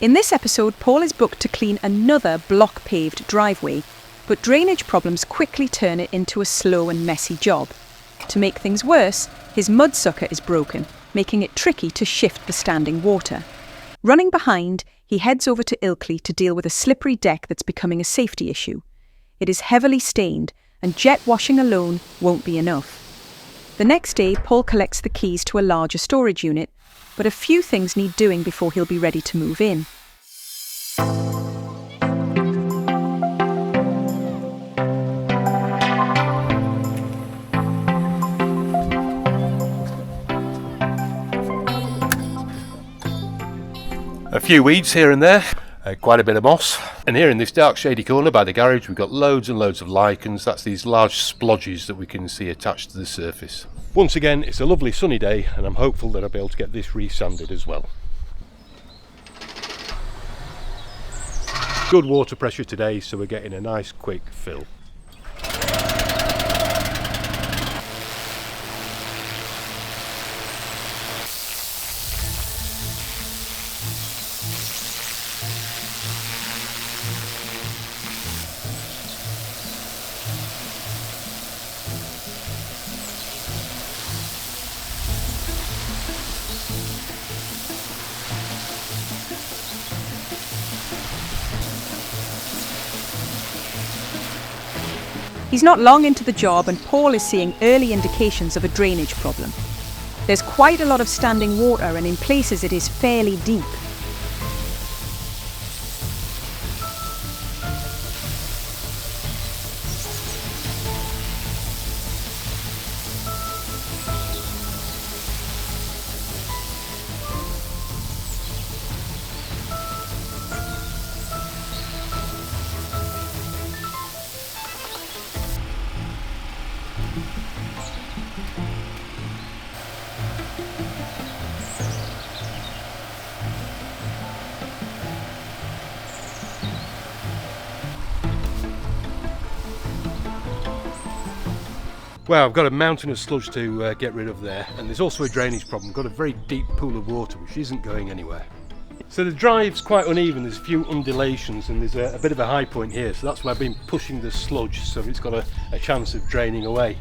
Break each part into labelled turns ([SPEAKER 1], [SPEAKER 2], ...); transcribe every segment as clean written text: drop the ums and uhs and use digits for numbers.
[SPEAKER 1] In this episode, Paul is booked to clean another block-paved driveway, but drainage problems quickly turn it into a slow and messy job. To make things worse, his mud sucker is broken, making it tricky to shift the standing water. Running behind, he heads over to Ilkley to deal with a slippery deck that's becoming a safety issue. It is heavily stained, and jet washing alone won't be enough. The next day, Paul collects the keys to a larger storage unit, but a few things need doing before he'll be ready to move in.
[SPEAKER 2] A few weeds here and there, quite a bit of moss. And here in this dark shady corner by the garage we've got loads and loads of lichens. That's these large splodges that we can see attached to the surface. Once again, it's a lovely sunny day and I'm hopeful that I'll be able to get this resanded as well. Good water pressure today, so we're getting a nice quick fill.
[SPEAKER 1] He's not long into the job and Paul is seeing early indications of a drainage problem. There's quite a lot of standing water and in places it is fairly deep.
[SPEAKER 2] Well, I've got a mountain of sludge to get rid of there, and there's also a drainage problem. Got a very deep pool of water which isn't going anywhere. So the drive's quite uneven, there's a few undulations and there's a bit of a high point here, so that's why I've been pushing the sludge so it's got a chance of draining away.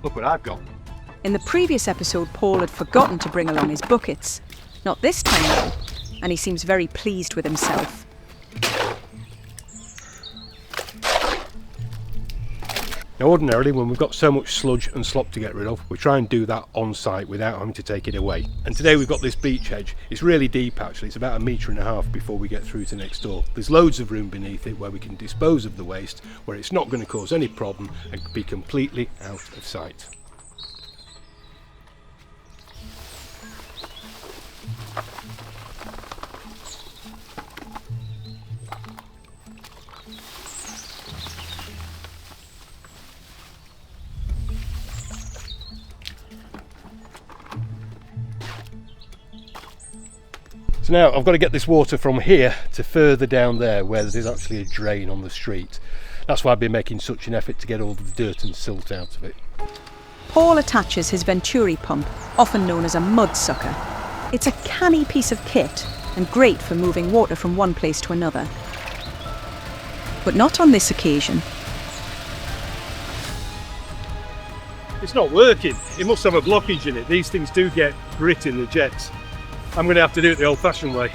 [SPEAKER 2] Look what I've got.
[SPEAKER 1] In the previous episode, Paul had forgotten to bring along his buckets. Not this time though, and he seems very pleased with himself.
[SPEAKER 2] Now ordinarily when we've got so much sludge and slop to get rid of, we try and do that on site without having to take it away. And today we've got this beech hedge. It's really deep actually, it's about 1.5 meters before we get through to next door. There's loads of room beneath it where we can dispose of the waste, where it's not going to cause any problem and be completely out of sight. So now I've got to get this water from here to further down there where there's actually a drain on the street. That's why I've been making such an effort to get all the dirt and silt out of it.
[SPEAKER 1] Paul attaches his Venturi pump, often known as a mud sucker. It's a canny piece of kit and great for moving water from one place to another. But not on this occasion.
[SPEAKER 2] It's not working. It must have a blockage in it. These things do get grit in the jets. I'm going to have to do it the old-fashioned way.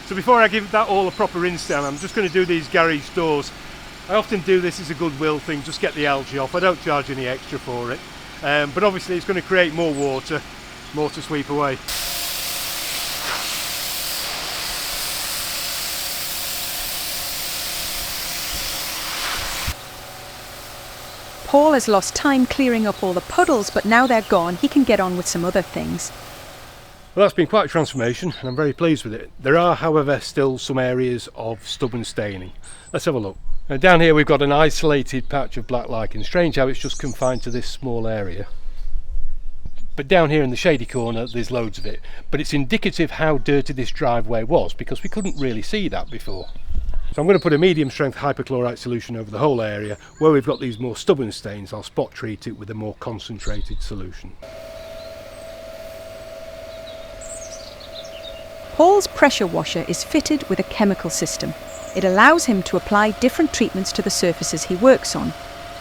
[SPEAKER 2] So before I give that all a proper rinse down, I'm just going to do these garage doors. I often do this as a goodwill thing, just get the algae off. I don't charge any extra for it. But obviously it's going to create more water, more to sweep away.
[SPEAKER 1] Paul has lost time clearing up all the puddles, but now they're gone, he can get on with some other things.
[SPEAKER 2] Well, that's been quite a transformation and I'm very pleased with it. There are, however, still some areas of stubborn staining. Let's have a look. Now, down here we've got an isolated patch of black lichen. Strange how it's just confined to this small area. But down here in the shady corner there's loads of it. But it's indicative how dirty this driveway was because we couldn't really see that before. So I'm going to put a medium strength hypochlorite solution over the whole area. Where we've got these more stubborn stains, I'll spot treat it with a more concentrated solution.
[SPEAKER 1] Paul's pressure washer is fitted with a chemical system. It allows him to apply different treatments to the surfaces he works on.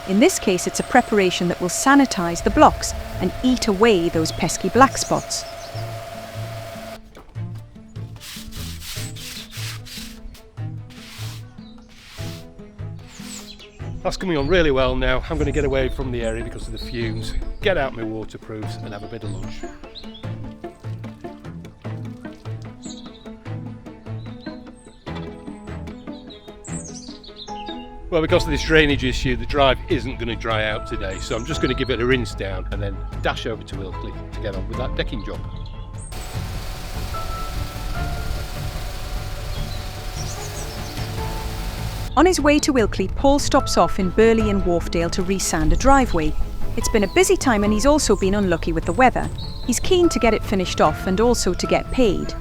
[SPEAKER 1] In this case, it's a preparation that will sanitise the blocks and eat away those pesky black spots.
[SPEAKER 2] That's coming on really well now. I'm going to get away from the area because of the fumes, get out my waterproofs and have a bit of lunch. Well, because of this drainage issue, the drive isn't going to dry out today, so I'm just going to give it a rinse down and then dash over to Ilkley to get on with that decking job.
[SPEAKER 1] On his way to Ilkley, Paul stops off in Burley and Wharfdale to resand a driveway. It's been a busy time and he's also been unlucky with the weather. He's keen to get it finished off and also to get paid.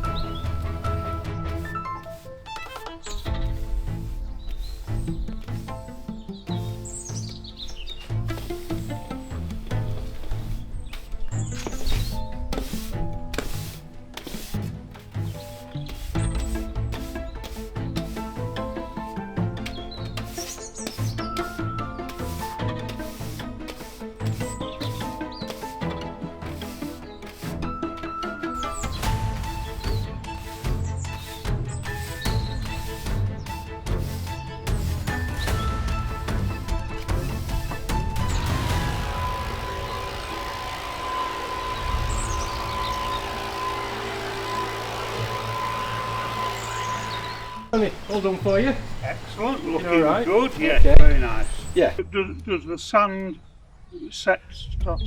[SPEAKER 2] All done for you?
[SPEAKER 3] Excellent, looking
[SPEAKER 2] all right?
[SPEAKER 3] good, yeah,
[SPEAKER 2] Okay.
[SPEAKER 3] very nice.
[SPEAKER 2] Yeah.
[SPEAKER 3] Does the sand set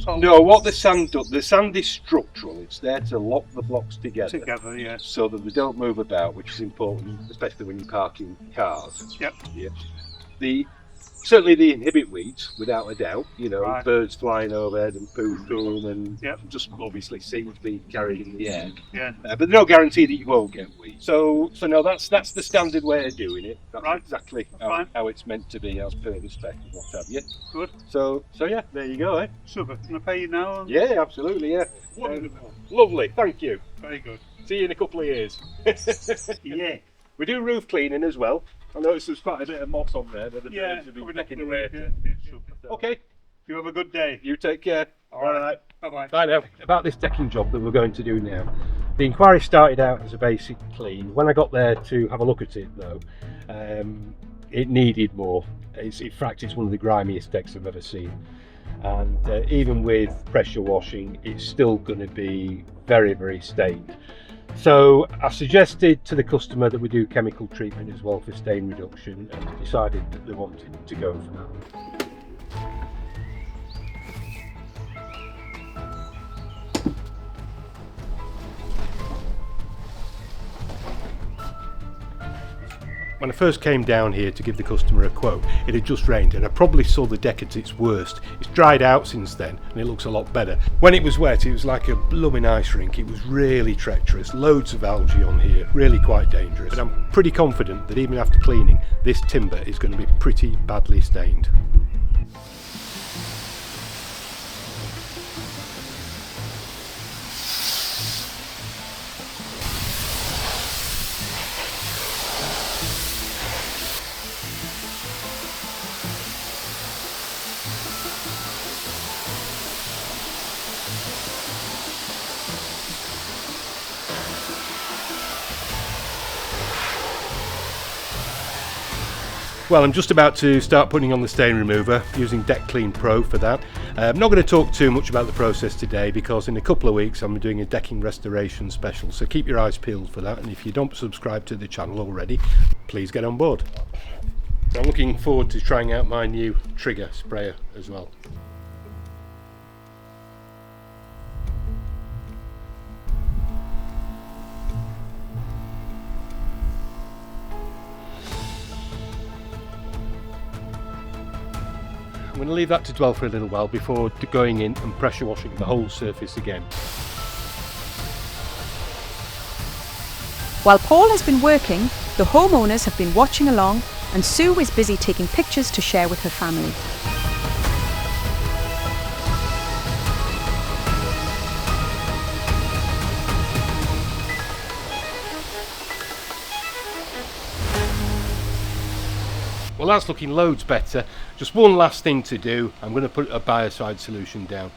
[SPEAKER 3] on
[SPEAKER 2] No, what the sand does, the sand is structural. It's there to lock the blocks together
[SPEAKER 3] yes.
[SPEAKER 2] so that they don't move about, which is important, especially when you're parking cars.
[SPEAKER 3] Yep.
[SPEAKER 2] Yeah. Certainly they inhibit weeds, without a doubt. You know,
[SPEAKER 3] Right.
[SPEAKER 2] birds flying overhead and poo through them, and
[SPEAKER 3] Yep.
[SPEAKER 2] just obviously seeds being carried in the air.
[SPEAKER 3] Yeah.
[SPEAKER 2] But there's no guarantee that you won't get weeds. So no, that's the standard way of doing it. That's
[SPEAKER 3] Right.
[SPEAKER 2] exactly
[SPEAKER 3] Fine.
[SPEAKER 2] how it's meant to be, as per the spec and what have you.
[SPEAKER 3] Good.
[SPEAKER 2] So yeah, there you go, eh?
[SPEAKER 3] Super. Can I pay you now?
[SPEAKER 2] Yeah, absolutely, yeah.
[SPEAKER 3] Wonderful.
[SPEAKER 2] Lovely, thank you.
[SPEAKER 3] Very good.
[SPEAKER 2] See you in a couple of years.
[SPEAKER 3] Yeah.
[SPEAKER 2] We do roof cleaning as well. I noticed there's quite a bit of moss on there. But
[SPEAKER 3] Yeah.
[SPEAKER 2] to be
[SPEAKER 3] coming up
[SPEAKER 2] taken
[SPEAKER 3] the
[SPEAKER 2] away.
[SPEAKER 3] road, yeah. It's super.
[SPEAKER 2] Okay,
[SPEAKER 3] You have a good day.
[SPEAKER 2] you take care.
[SPEAKER 3] All right. Bye-bye.
[SPEAKER 2] Bye now. About this decking job that we're going to do now. The inquiry started out as a basic clean. When I got there to have a look at it though, it needed more. In fact, it's one of the grimiest decks I've ever seen. And even with pressure washing, it's still going to be very, very stained. So I suggested to the customer that we do chemical treatment as well for stain reduction, and they decided that they wanted to go for that. When I first came down here to give the customer a quote, it had just rained and I probably saw the deck at its worst. It's dried out since then and it looks a lot better. When it was wet, it was like a blooming ice rink. It was really treacherous, loads of algae on here, really quite dangerous. But I'm pretty confident that even after cleaning, this timber is going to be pretty badly stained. Well, I'm just about to start putting on the stain remover using Deck Clean Pro for that. I'm not going to talk too much about the process today because in a couple of weeks I'm doing a decking restoration special, so keep your eyes peeled for that, and if you don't subscribe to the channel already, please get on board. I'm looking forward to trying out my new trigger sprayer as well. I'm going to leave that to dwell for a little while before going in and pressure washing the whole surface again.
[SPEAKER 1] While Paul has been working, the homeowners have been watching along, and Sue is busy taking pictures to share with her family.
[SPEAKER 2] Well, that's looking loads better. Just one last thing to do. I'm going to put a biocide solution down.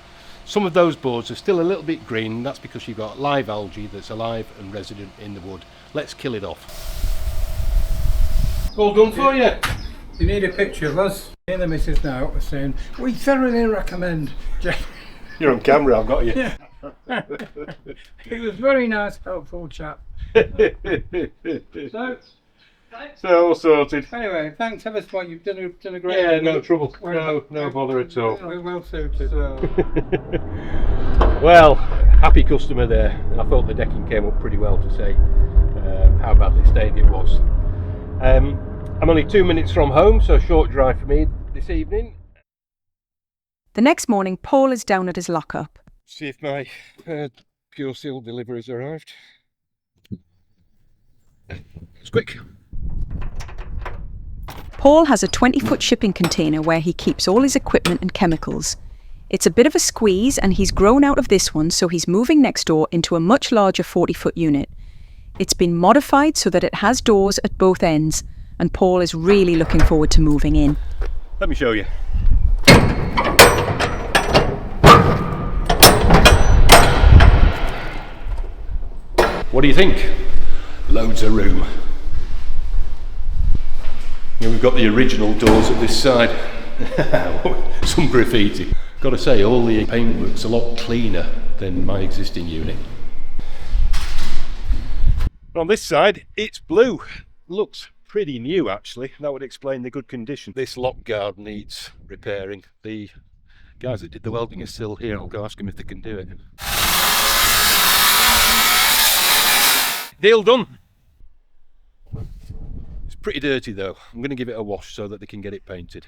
[SPEAKER 2] Some of those boards are still a little bit green. That's because you've got live algae that's alive and resident in the wood. Let's kill it off. All done for you.
[SPEAKER 4] You need a picture of us. Here the missus now was saying, we thoroughly recommend Jeff.
[SPEAKER 2] You're on camera, I've got you.
[SPEAKER 4] Yeah. He was very nice, helpful chap.
[SPEAKER 2] So all sorted.
[SPEAKER 4] Anyway, thanks ever so much. You've done a great
[SPEAKER 2] Yeah,
[SPEAKER 4] job.
[SPEAKER 2] no trouble. No bother at all.
[SPEAKER 4] We're well suited.
[SPEAKER 2] Well, happy customer there. I thought the decking came up pretty well to say how badly stained it was. I'm only 2 minutes from home, so a short drive for me this evening.
[SPEAKER 1] The next morning, Paul is down at his lockup.
[SPEAKER 2] See if my pure seal delivery's arrived. It's quick.
[SPEAKER 1] Paul has a 20-foot shipping container where he keeps all his equipment and chemicals. It's a bit of a squeeze, and he's grown out of this one, so he's moving next door into a much larger 40-foot unit. It's been modified so that it has doors at both ends, and Paul is really looking forward to moving in.
[SPEAKER 2] Let me show you. What do you think? Loads of room. Here we've got the original doors at this side. Some graffiti. Gotta say, all the paintwork's a lot cleaner than my existing unit. On this side, it's blue. Looks pretty new actually. That would explain the good condition. This lock guard needs repairing. The guys that did the welding are still here. I'll go ask them if they can do it. Deal done. It's pretty dirty though. I'm going to give it a wash so that they can get it painted.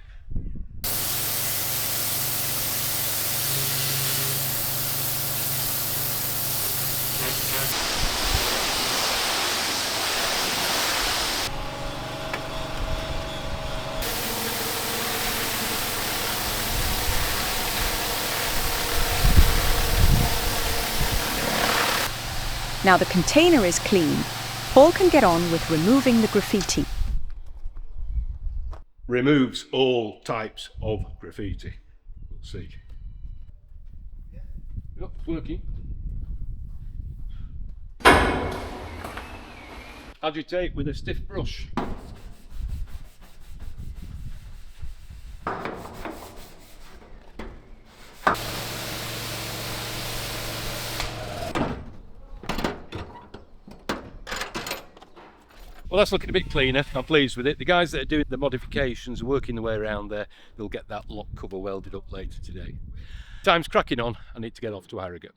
[SPEAKER 1] Now the container is clean, Paul can get on with removing the graffiti.
[SPEAKER 2] Removes all types of graffiti. We'll see. Yep, it's working. Agitate with a stiff brush. Well, that's looking a bit cleaner. I'm pleased with it. The guys that are doing the modifications are working their way around there. They'll get that lock cover welded up later today. Time's cracking on. I need to get off to Harrogate.